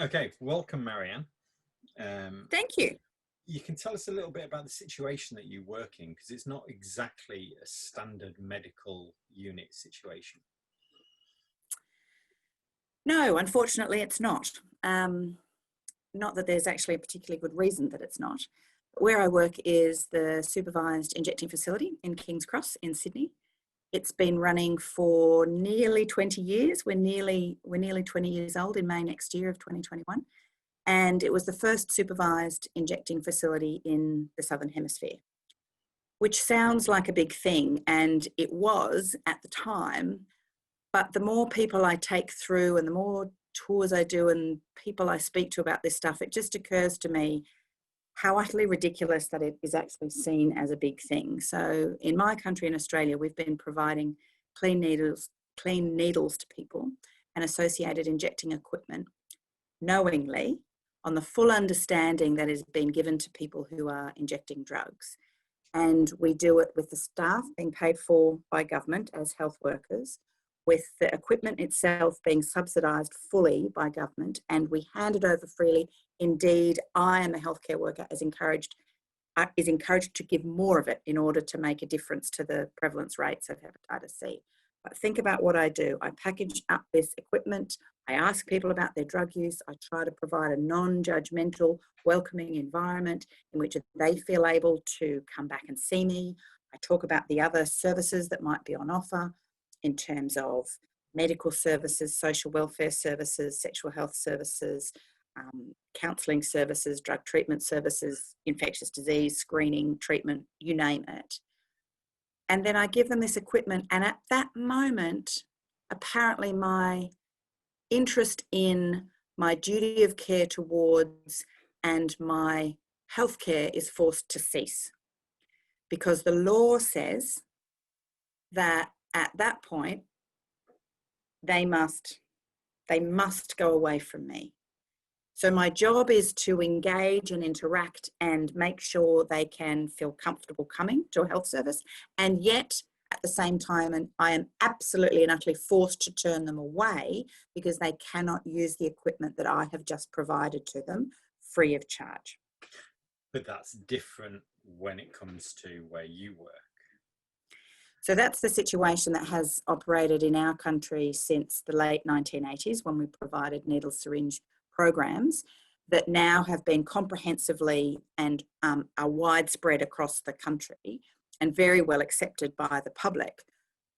Okay, welcome, Marianne. Thank you. You can tell us a little bit about the situation that you work in, because it's not exactly a standard medical unit situation. No, unfortunately, it's not. Not that there's actually a particularly good reason that it's not. Where I work is the Supervised Injecting Facility in King's Cross in Sydney. It's been running for nearly 20 years. We're nearly 20 years old in May next year of 2021. And it was the first supervised injecting facility in the Southern Hemisphere, which sounds like a big thing, and it was at the time. But the more people I take through and the more tours I do and people I speak to about this stuff, it just occurs to me how utterly ridiculous that it is actually seen as a big thing. So in my country, in Australia, we've been providing clean needles to people and associated injecting equipment knowingly, on the full understanding that is being given to people who are injecting drugs. And we do it with the staff being paid for by government as health workers, with the equipment itself being subsidised fully by government, and we hand it over freely. Indeed, I am a healthcare worker is encouraged to give more of it in order to make a difference to the prevalence rates of hepatitis C. But think about what I do. I package up this equipment. I ask people about their drug use. I try to provide a non-judgmental, welcoming environment in which they feel able to come back and see me. I talk about the other services that might be on offer in terms of medical services, social welfare services, sexual health services, counselling services, drug treatment services, infectious disease, screening, treatment, you name it. And then I give them this equipment, and at that moment, apparently my interest in my duty of care towards and my healthcare is forced to cease, because the law says that at that point they must go away from me. So my job is to engage and interact and make sure they can feel comfortable coming to a health service, and yet at the same time, and I am absolutely and utterly forced to turn them away because they cannot use the equipment that I have just provided to them free of charge. But that's different when it comes to where you work. So that's the situation that has operated in our country since the late 1980s, when we provided needle syringe programs that now have been comprehensively and are widespread across the country and very well accepted by the public.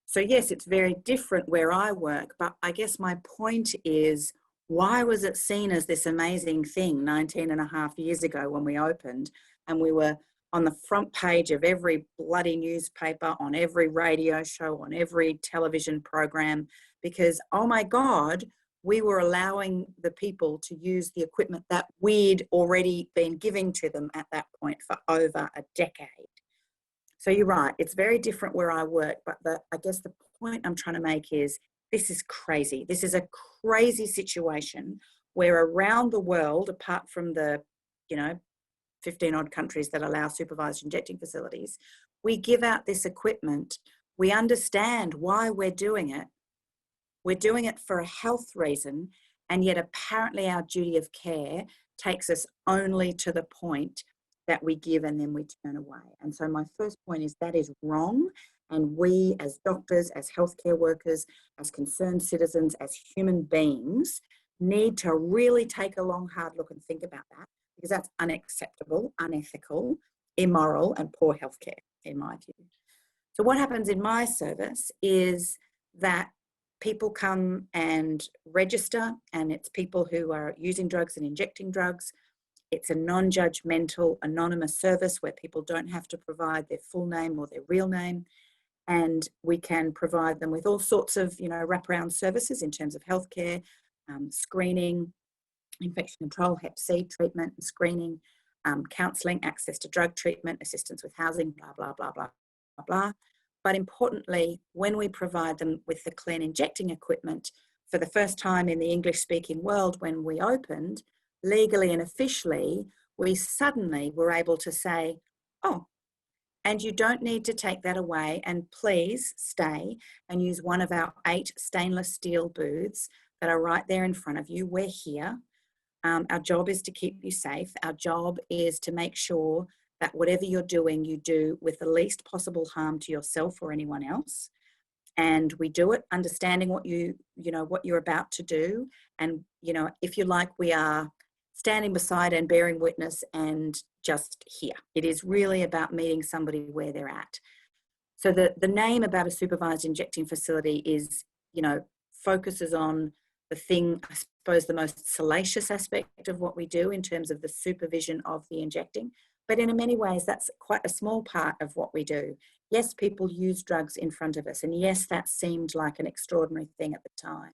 So yes, it's very different where I work, but I guess my point is, why was it seen as this amazing thing 19 and a half years ago when we opened, and we were on the front page of every bloody newspaper, on every radio show, on every television program, because, oh my God, we were allowing the people to use the equipment that we'd already been giving to them at that point for over a decade. So you're right, it's very different where I work, but I guess the point I'm trying to make is, this is crazy. This is a crazy situation where around the world, apart from the, 15 odd countries that allow supervised injecting facilities, we give out this equipment. We understand why we're doing it. We're doing it for a health reason, and yet apparently our duty of care takes us only to the point that we give and then we turn away. And so my first point is that is wrong, and we as doctors, as healthcare workers, as concerned citizens, as human beings, need to really take a long, hard look and think about that, because that's unacceptable, unethical, immoral, and poor healthcare, in my view. So what happens in my service is that people come and register, and it's people who are using drugs and injecting drugs. It's a non-judgmental, anonymous service where people don't have to provide their full name or their real name. And we can provide them with all sorts of, wraparound services in terms of healthcare, screening, infection control, Hep C treatment and screening, counselling, access to drug treatment, assistance with housing, blah, blah, blah, blah, blah, blah. But importantly, when we provide them with the clean injecting equipment, for the first time in the English-speaking world, when we opened, legally and officially, we suddenly were able to say, oh, and you don't need to take that away, and please stay and use one of our 8 stainless steel booths that are right there in front of you. We're here. Our job is to keep you safe. Our job is to make sure that whatever you're doing, you do with the least possible harm to yourself or anyone else. And we do it understanding what what you're about to do. And, if you like, we are standing beside and bearing witness and just here. It is really about meeting somebody where they're at. So the name about a supervised injecting facility is, focuses on the thing, I suppose, the most salacious aspect of what we do in terms of the supervision of the injecting. But in many ways, that's quite a small part of what we do. Yes, people use drugs in front of us. And yes, that seemed like an extraordinary thing at the time.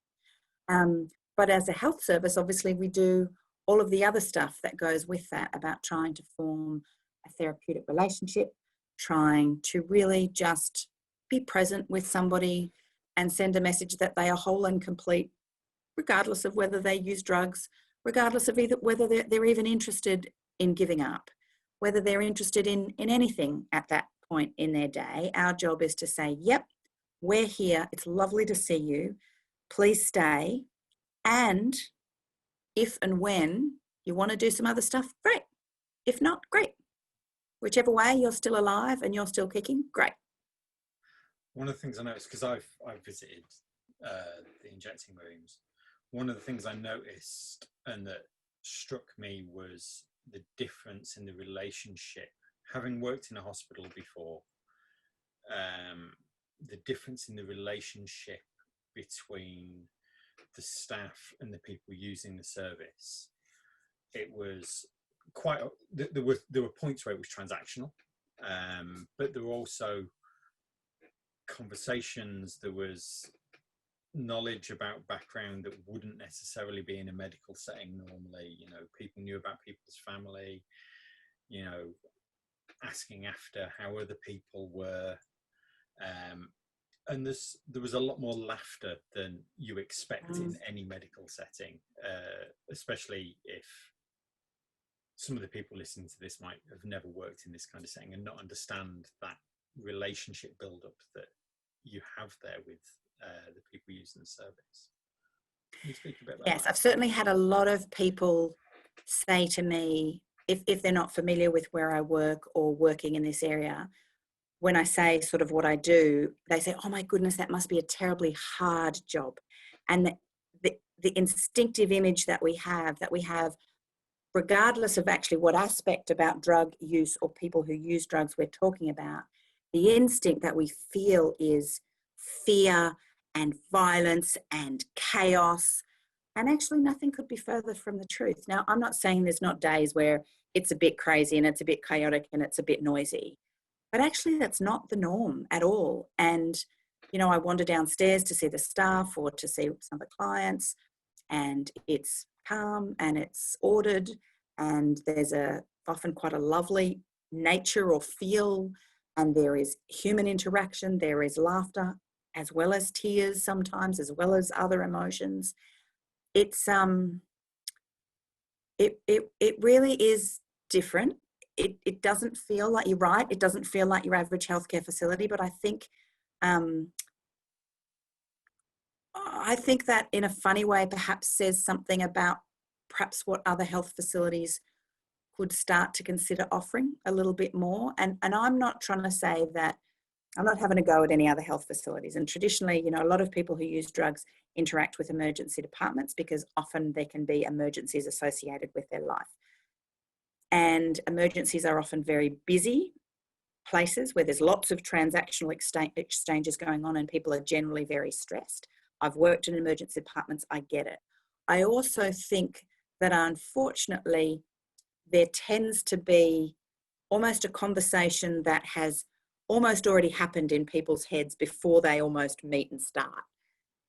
But as a health service, obviously, we do all of the other stuff that goes with that, about trying to form a therapeutic relationship, trying to really just be present with somebody and send a message that they are whole and complete, regardless of whether they use drugs, regardless of whether they're even interested in giving up, whether they're interested in anything at that point in their day. Our job is to say, yep, we're here. It's lovely to see you. Please stay. And if and when you want to do some other stuff, great. If not, great. Whichever way, you're still alive and you're still kicking, great. One of the things I noticed, because I've visited the injecting rooms, one of the things I noticed and that struck me was the difference in the relationship. Having worked in a hospital before, the difference in the relationship between the staff and the people using the service. It was quite, there were points where it was transactional, but there were also conversations, there was knowledge about background that wouldn't necessarily be in a medical setting normally. People knew about people's family, asking after how other people were, and there was a lot more laughter than you expect in any medical setting, especially if some of the people listening to this might have never worked in this kind of setting and not understand that relationship build-up that you have there with the people using the service. Can you speak a bit about Yes, that? I've certainly had a lot of people say to me, if they're not familiar with where I work or working in this area, when I say sort of what I do, they say, oh my goodness, that must be a terribly hard job. And the instinctive image that we have, regardless of actually what aspect about drug use or people who use drugs we're talking about, the instinct that we feel is fear and violence and chaos. And actually nothing could be further from the truth. Now, I'm not saying there's not days where it's a bit crazy and it's a bit chaotic and it's a bit noisy, but actually that's not the norm at all. And, I wander downstairs to see the staff or to see some of the clients, and it's calm and it's ordered, and there's often quite a lovely nature or feel, and there is human interaction, there is laughter, as well as tears sometimes, as well as other emotions. It's it really is different. It doesn't feel like, you're right, it doesn't feel like your average healthcare facility, but I think that in a funny way perhaps says something about perhaps what other health facilities could start to consider offering a little bit more. And I'm not trying to say that, I'm not having a go at any other health facilities. And traditionally, a lot of people who use drugs interact with emergency departments because often there can be emergencies associated with their life. And emergencies are often very busy places where there's lots of transactional exchanges going on and people are generally very stressed. I've worked in emergency departments, I get it. I also think that unfortunately there tends to be almost a conversation that has almost already happened in people's heads before they almost meet and start.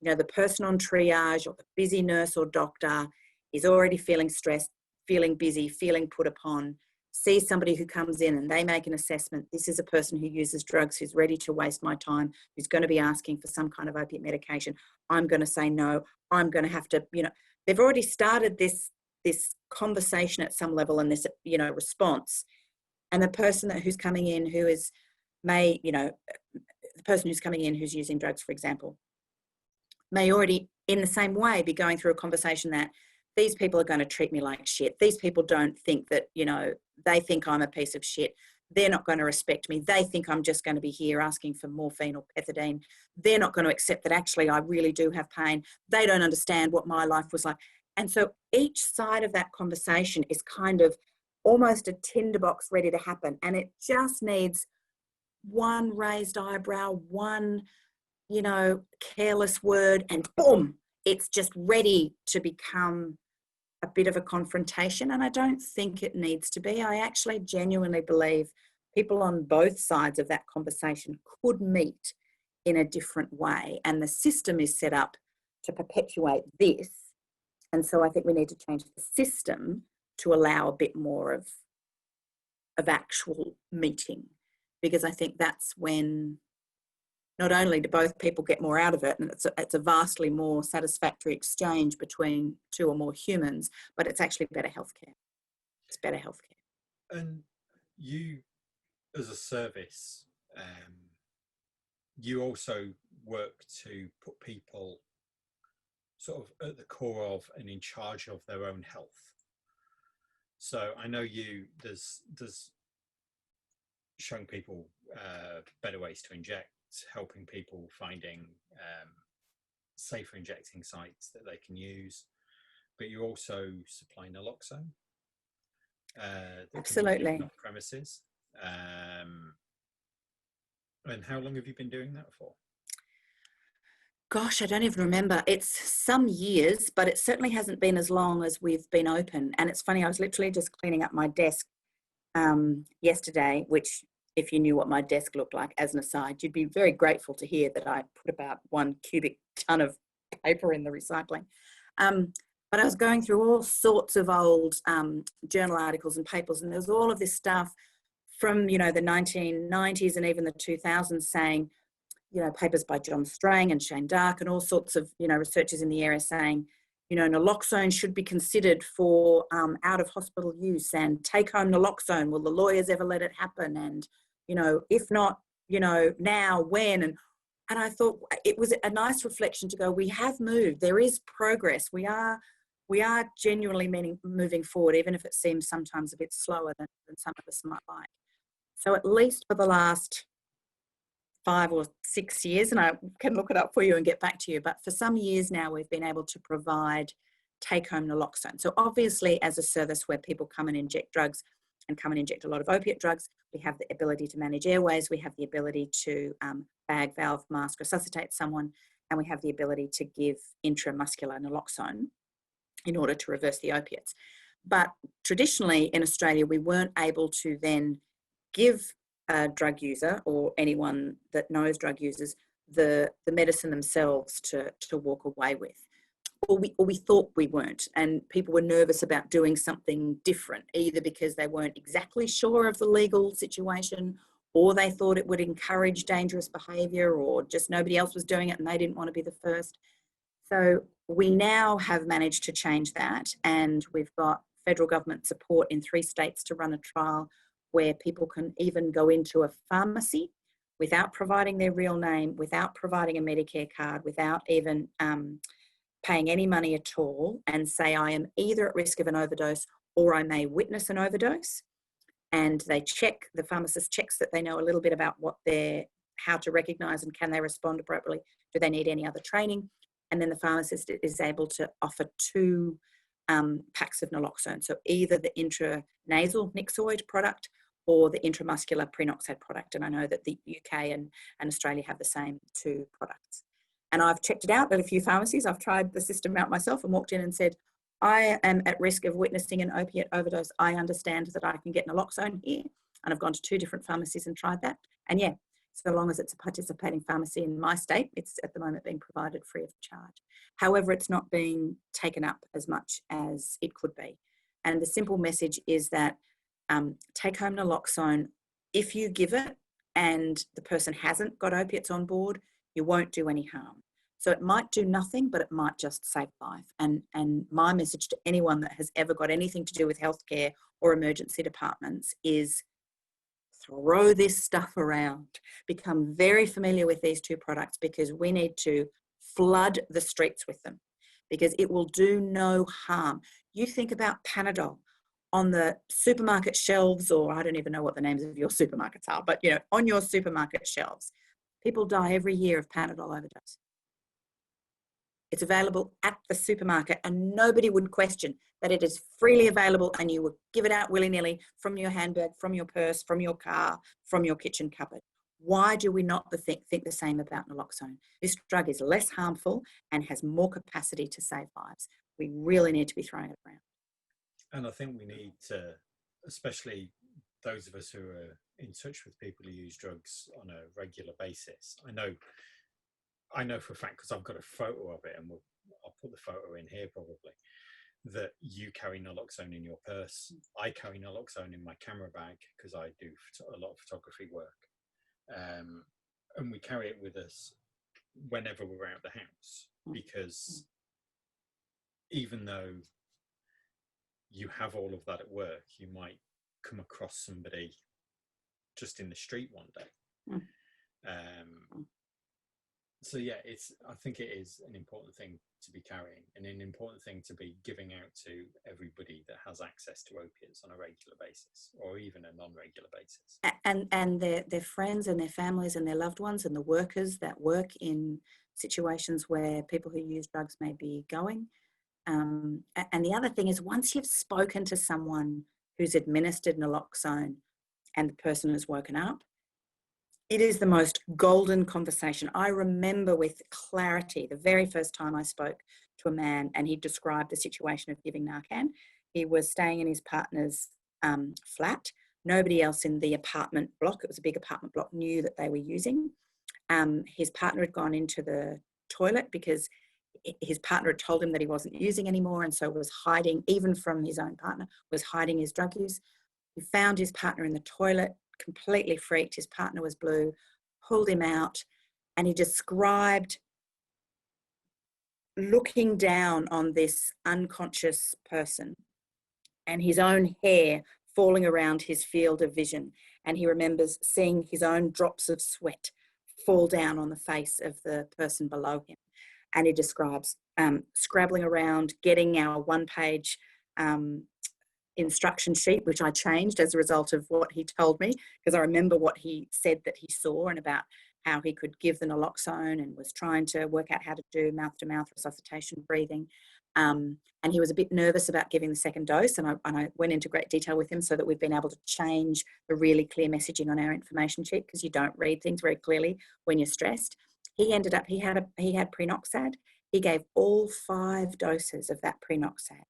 The person on triage or the busy nurse or doctor is already feeling stressed, feeling busy, feeling put upon, sees somebody who comes in and they make an assessment. This is a person who uses drugs, who's ready to waste my time, who's going to be asking for some kind of opiate medication. I'm going to say no. I'm going to have to, they've already started this conversation at some level and this, response. And the person who's coming in the person who's coming in who's using drugs, for example, may already in the same way be going through a conversation that these people are going to treat me like shit. These people don't think that, you know, they think I'm a piece of shit. They're not going to respect me. They think I'm just going to be here asking for morphine or pethidine. They're not going to accept that actually I really do have pain. They don't understand what my life was like. And so each side of that conversation is kind of almost a tinderbox ready to happen. And it just needs one raised eyebrow, one, you know, careless word, and boom, it's just ready to become a bit of a confrontation. And I don't think it needs to be. I actually genuinely believe people on both sides of that conversation could meet in a different way. And the system is set up to perpetuate this. And so I think we need to change the system to allow a bit more of actual meeting, because I think that's when not only do both people get more out of it, and it's a vastly more satisfactory exchange between two or more humans, but it's actually better healthcare. It's better healthcare. And you, as a service, you also work to put people sort of at the core of and in charge of their own health. So I know there's showing people better ways to inject, helping people finding safer injecting sites that they can use, but you're also supplying naloxone. Absolutely. Off premises. And how long have you been doing that for? Gosh, I don't even remember. It's some years, but it certainly hasn't been as long as we've been open. And it's funny, I was literally just cleaning up my desk yesterday, which, if you knew what my desk looked like, as an aside, you'd be very grateful to hear that I put about 1 cubic ton of paper in the recycling. But I was going through all sorts of old journal articles and papers, and there's all of this stuff from, you know, the 1990s and even the 2000s saying, you know, papers by John Strang and Shane Dark and all sorts of, you know, researchers in the area saying, you know, naloxone should be considered for out of hospital use, and take home naloxone. Will the lawyers ever let it happen? And, you know, if not, you know, now, when? And I thought it was a nice reflection to go, we have moved. There is progress. We are genuinely moving forward, even if it seems sometimes a bit slower than some of us might like. So at least for the last 5 or 6 years, and I can look it up for you and get back to you, but for some years now we've been able to provide take-home naloxone. So obviously, as a service where people come and inject drugs and come and inject a lot of opiate drugs, we have the ability to manage airways, we have the ability to bag, valve, mask, resuscitate someone, and we have the ability to give intramuscular naloxone in order to reverse the opiates. But traditionally in Australia, we weren't able to then give a drug user or anyone that knows drug users the medicine themselves to walk away with. Or we thought we weren't, and people were nervous about doing something different, either because they weren't exactly sure of the legal situation, or they thought it would encourage dangerous behaviour, or just nobody else was doing it and they didn't want to be the first. So we now have managed to change that, and we've got federal government support in 3 states to run a trial where people can even go into a pharmacy without providing their real name, without providing a Medicare card, without even paying any money at all, and say, I am either at risk of an overdose or I may witness an overdose. And they check, the pharmacist checks that they know a little bit about how to recognise and can they respond appropriately. Do they need any other training? And then the pharmacist is able to offer 2 packs of naloxone. So either the intranasal Nixoid product or the intramuscular prenoxide product. And I know that the UK and Australia have the same 2 products. And I've checked it out at a few pharmacies. I've tried the system out myself and walked in and said, I am at risk of witnessing an opiate overdose. I understand that I can get naloxone here. And I've gone to 2 different pharmacies and tried that. And yeah, so long as it's a participating pharmacy in my state, it's at the moment being provided free of charge. However, it's not being taken up as much as it could be. And the simple message is that take home naloxone, if you give it and the person hasn't got opiates on board, you won't do any harm. So it might do nothing, but it might just save life. And my message to anyone that has ever got anything to do with healthcare or emergency departments is throw this stuff around. Become very familiar with these 2 products, because we need to flood the streets with them. because it will do no harm. You think about Panadol on the supermarket shelves, or I don't even know what the names of your supermarkets are, but on your supermarket shelves, people die every year of Panadol overdose. It's available at the supermarket, and nobody would question that it is freely available, and you would give it out willy-nilly from your handbag, from your purse, from your car, from your kitchen cupboard. Why do we not think the same about naloxone? This drug is less harmful and has more capacity to save lives. We really need to be throwing it around. And I think we need to, especially those of us who are in touch with people who use drugs on a regular basis. I know for a fact, because I've got a photo of it, and I'll put the photo in here probably, that you carry naloxone in your purse. I carry naloxone in my camera bag because I do a lot of photography work. And we carry it with us whenever we're out the house, because even though you have all of that at work, you might come across somebody just in the street one day. So yeah, I think it is an important thing to be carrying, and an important thing to be giving out to everybody that has access to opiates on a regular basis, or even a non-regular basis. And their friends and their families and their loved ones and the workers that work in situations where people who use drugs may be going. And the other thing is, once you've spoken to someone who's administered naloxone and the person has woken up, it is the most golden conversation. I remember with clarity the very first time I spoke to a man, and he described the situation of giving Narcan. He was staying in his partner's flat. Nobody else in the apartment block, it was a big apartment block, knew that they were using. His partner had gone into the toilet because his partner had told him that he wasn't using anymore, and so was hiding, even from his own partner, was hiding his drug use. He found his partner in the toilet, completely freaked. His partner was blue, pulled him out, and he described looking down on this unconscious person and his own hair falling around his field of vision. And he remembers seeing his own drops of sweat fall down on the face of the person below him. And he describes scrabbling around, getting our one-page instruction sheet, which I changed as a result of what he told me, because I remember what he said that he saw and about how he could give the naloxone, and was trying to work out how to do mouth-to-mouth resuscitation breathing. And he was a bit nervous about giving the second dose, and I went into great detail with him so that we've been able to change the really clear messaging on our information sheet, because you don't read things very clearly when you're stressed. He ended up, he had prenoxad. He gave all 5 doses of that prenoxad,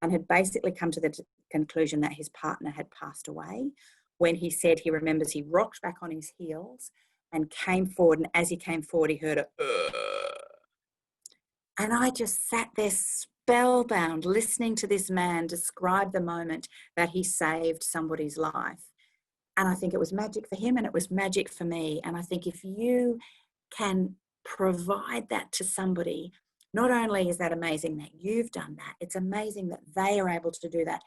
and had basically come to the conclusion that his partner had passed away, when he said he remembers he rocked back on his heels and came forward, and as he came forward, he heard a and I just sat there spellbound, listening to this man describe the moment that he saved somebody's life. And I think it was magic for him, and it was magic for me. And I think if you can provide that to somebody, not only is that amazing that you've done that, it's amazing that they are able to do that.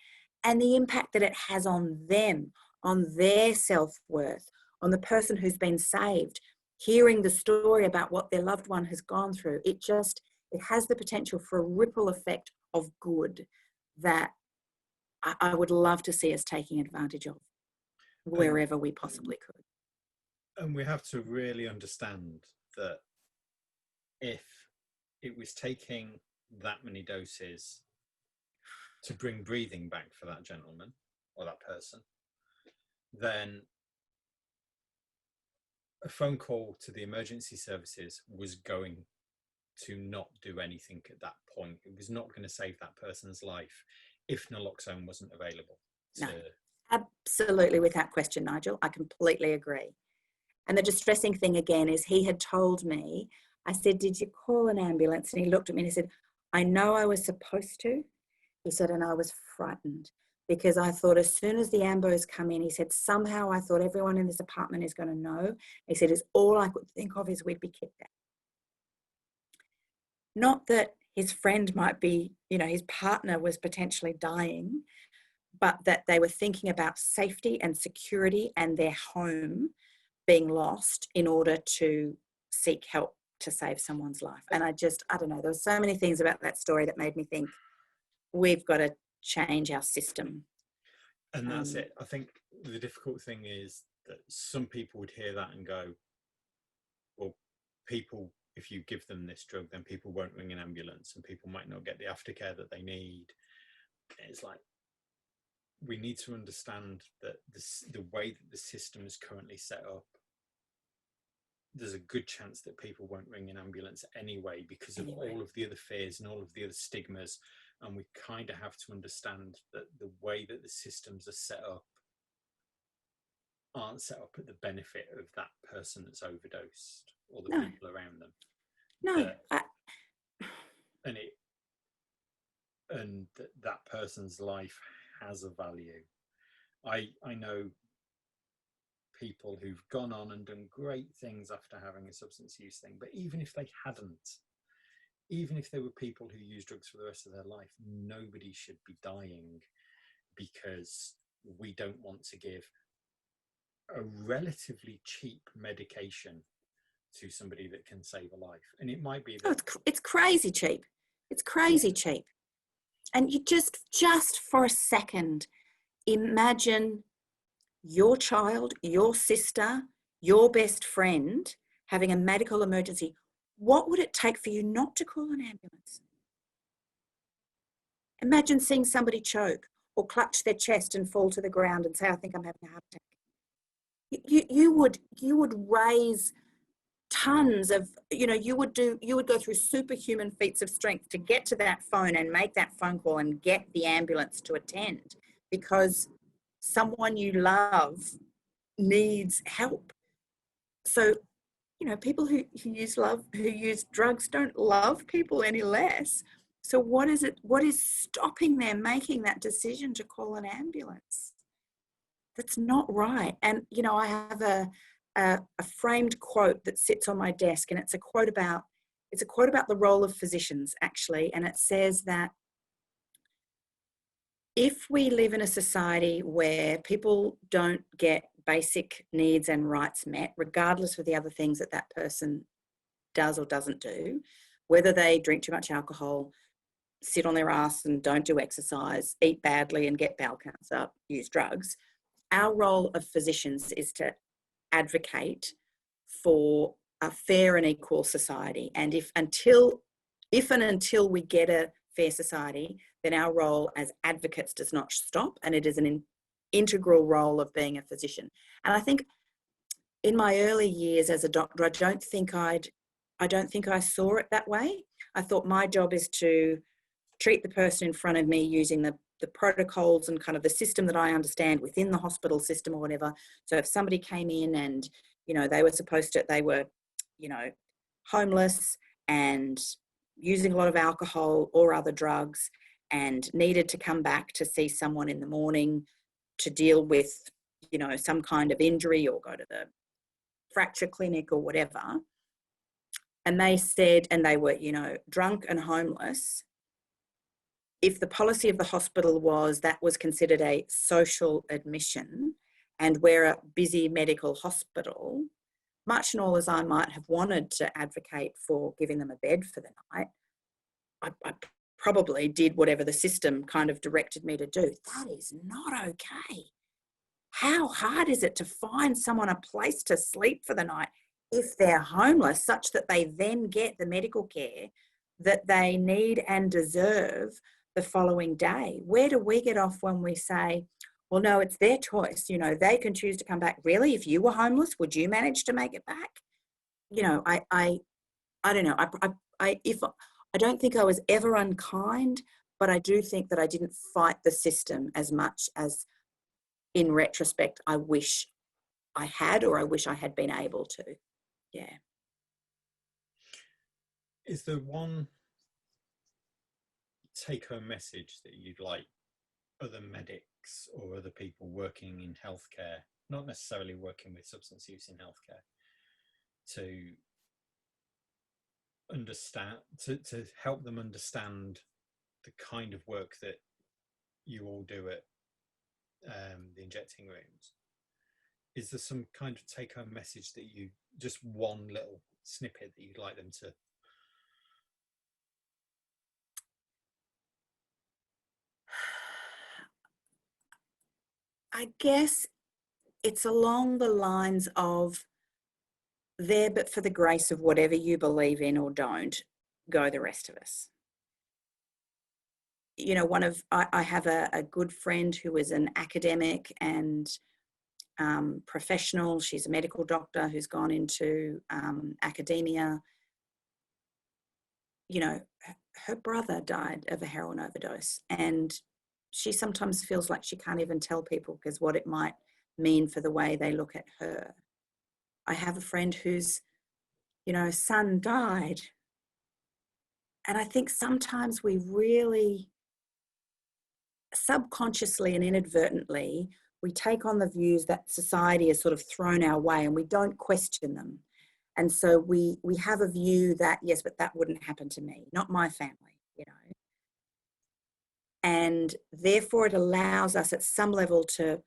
And the impact that it has on them, on their self-worth, on the person who's been saved, hearing the story about what their loved one has gone through, it has the potential for a ripple effect of good that I would love to see us taking advantage of wherever we possibly could. And we have to really understand that if it was taking that many doses to bring breathing back for that gentleman or that person, then a phone call to the emergency services was going to not do anything at that point. It was not going to save that person's life if naloxone wasn't available. No, absolutely, without question, Nigel. I completely agree. And the distressing thing again is, he had told me, I said, did you call an ambulance? And he looked at me and he said, I know I was supposed to. He said, and I was frightened, because I thought as soon as the ambos come in, he said, somehow I thought everyone in this apartment is going to know. He said, it's all I could think of is we'd be kicked out. Not that his friend might be, his partner was potentially dying, but that they were thinking about safety and security and their home being lost in order to seek help to save someone's life. And I don't know, there were so many things about that story that made me think we've got to change our system. And that's it. I think the difficult thing is that some people would hear that and go, well, people, if you give them this drug, then people won't ring an ambulance and people might not get the aftercare that they need. It's like, we need to understand that the way that the system is currently set up, there's a good chance that people won't ring an ambulance anyway because of all of the other fears and all of the other stigmas. And we kind of have to understand that the way that the systems are set up aren't set up at the benefit of that person that's overdosed or the people around them. No. And that person's life has a value. I know people who've gone on and done great things after having a substance use thing, but even if they hadn't, even if there were people who use drugs for the rest of their life, nobody should be dying because we don't want to give a relatively cheap medication to somebody that can save a life. And it might be that it's crazy cheap. It's crazy cheap. And you just for a second, imagine your child, your sister, your best friend having a medical emergency. What would it take for you not to call an ambulance? Imagine seeing somebody choke or clutch their chest and fall to the ground and say, I think I'm having a heart attack. You would raise tons of, you would go through superhuman feats of strength to get to that phone and make that phone call and get the ambulance to attend because someone you love needs help. So, people who use drugs don't love people any less. So what is stopping them making that decision to call an ambulance? That's not right. And, I have a framed quote that sits on my desk, and it's a quote about the role of physicians, actually. And it says that if we live in a society where people don't get basic needs and rights met, regardless of the other things that person does or doesn't do, whether they drink too much alcohol, sit on their ass and don't do exercise, eat badly and get bowel cancer, use drugs, our role of physicians is to advocate for a fair and equal society. And if and until we get a fair society, then our role as advocates does not stop, and it is an integral role of being a physician. And I think in my early years as a doctor, I don't think I saw it that way. I thought my job is to treat the person in front of me using the protocols and kind of the system that I understand within the hospital system or whatever. So if somebody came in and, they were, homeless and using a lot of alcohol or other drugs and needed to come back to see someone in the morning to deal with, some kind of injury or go to the fracture clinic or whatever. And they said, and they were, drunk and homeless. If the policy of the hospital was that was considered a social admission and we're a busy medical hospital, much and all as I might have wanted to advocate for giving them a bed for the night, I probably did whatever the system kind of directed me to do. That is not okay. How hard is it to find someone a place to sleep for the night if they're homeless, such that they then get the medical care that they need and deserve the following day? Where do we get off when we say, well, no, it's their choice. They can choose to come back. Really? If you were homeless, would you manage to make it back? I don't know. I don't think I was ever unkind, but I do think that I didn't fight the system as much as, in retrospect, I wish I had, or I wish I had been able to. Yeah. Is there one take-home message that you'd like other medics or other people working in healthcare, not necessarily working with substance use in healthcare, to understand, to help them understand the kind of work that you all do at the injecting rooms? Is there some kind of take-home message that you, just one little snippet that you'd like them to? I guess it's along the lines of there, but for the grace of whatever you believe in or don't, go the rest of us. You know, I have a good friend who is an academic and professional. She's a medical doctor who's gone into academia. You know, her brother died of a heroin overdose, and she sometimes feels like she can't even tell people because what it might mean for the way they look at her. I have a friend whose, you know, son died. And I think sometimes we really subconsciously and inadvertently, we take on the views that society has sort of thrown our way and we don't question them. And so we have a view that, yes, but that wouldn't happen to me, not my family, you know. And therefore it allows us at some level to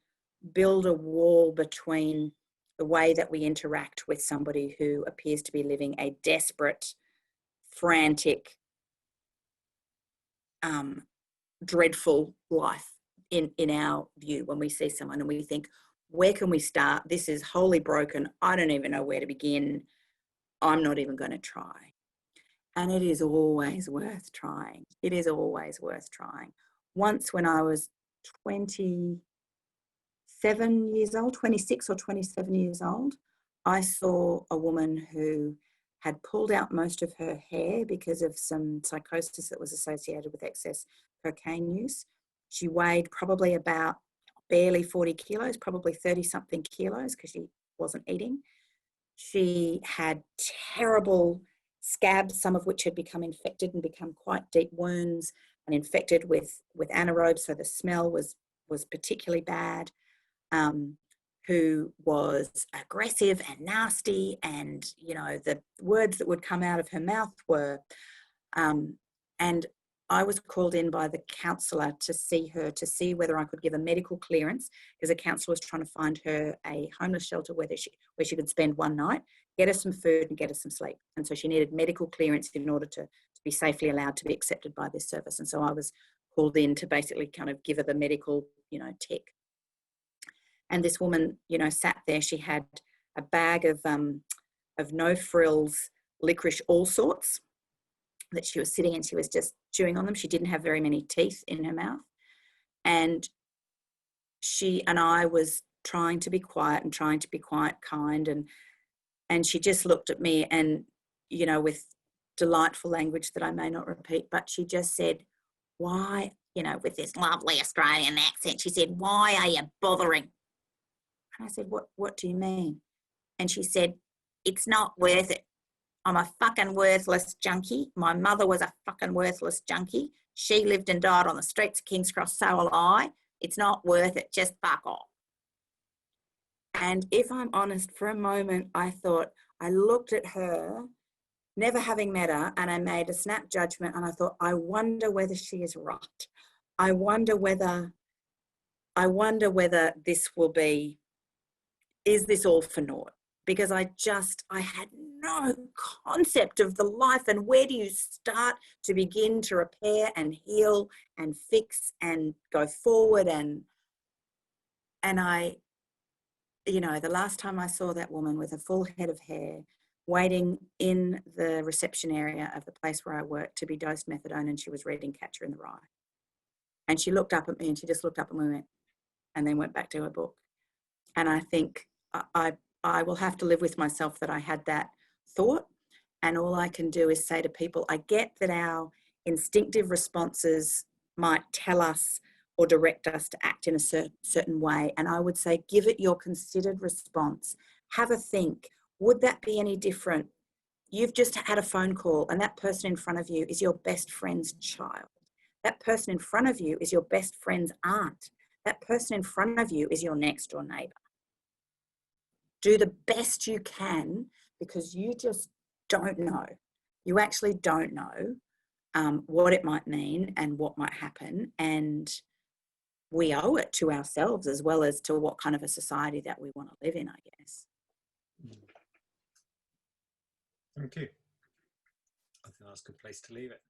build a wall between the way that we interact with somebody who appears to be living a desperate, frantic, dreadful life in our view when we see someone and we think, where can we start? This is wholly broken. I don't even know where to begin. I'm not even going to try. And it is always worth trying. It is always worth trying. Once when I was 27 years old, 26 or 27 years old, I saw a woman who had pulled out most of her hair because of some psychosis that was associated with excess cocaine use. She weighed probably about barely 40 kilos, probably 30-something kilos because she wasn't eating. She had terrible scabs, some of which had become infected and become quite deep wounds and infected with anaerobes, so the smell was particularly bad. Who was aggressive and nasty, and you know the words that would come out of her mouth were, and I was called in by the counsellor to see her, to see whether I could give a medical clearance, because a counsellor was trying to find her a homeless shelter where she could spend one night, get her some food and get her some sleep. And so she needed medical clearance in order to be safely allowed to be accepted by this service. And so I was called in to basically kind of give her the medical, you know, tick. And this woman, you know, sat there. She had a bag of no frills licorice all sorts that she was sitting and she was just chewing on them. She didn't have very many teeth in her mouth. And she and I was trying to be quiet and trying to be quite kind. And she just looked at me and, you know, with delightful language that I may not repeat, but she just said, why, you know, with this lovely Australian accent, she said, why are you bothering? And I said, what do you mean? And she said, it's not worth it. I'm a fucking worthless junkie. My mother was a fucking worthless junkie. She lived and died on the streets of King's Cross, so will I. It's not worth it. Just fuck off. And if I'm honest, for a moment, I thought, I looked at her, never having met her, and I made a snap judgment, and I thought, I wonder whether she is right. I wonder whether this will be, is this all for naught? Because I had no concept of the life and where do you start to begin to repair and heal and fix and go forward. And I, you know, the last time I saw that woman with a full head of hair waiting in the reception area of the place where I worked to be dosed methadone, and she was reading Catcher in the Rye. And she looked up at me and she just looked up and went, and then went back to her book. And I think I will have to live with myself that I had that thought. And all I can do is say to people, I get that our instinctive responses might tell us or direct us to act in a certain way. And I would say, give it your considered response. Have a think. Would that be any different? You've just had a phone call and that person in front of you is your best friend's child. That person in front of you is your best friend's aunt. That person in front of you is your next door neighbour. Do the best you can, because you just don't know. You actually don't know what it might mean and what might happen. And we owe it to ourselves as well as to what kind of a society that we want to live in, I guess. Thank you. I think that's a good place to leave it.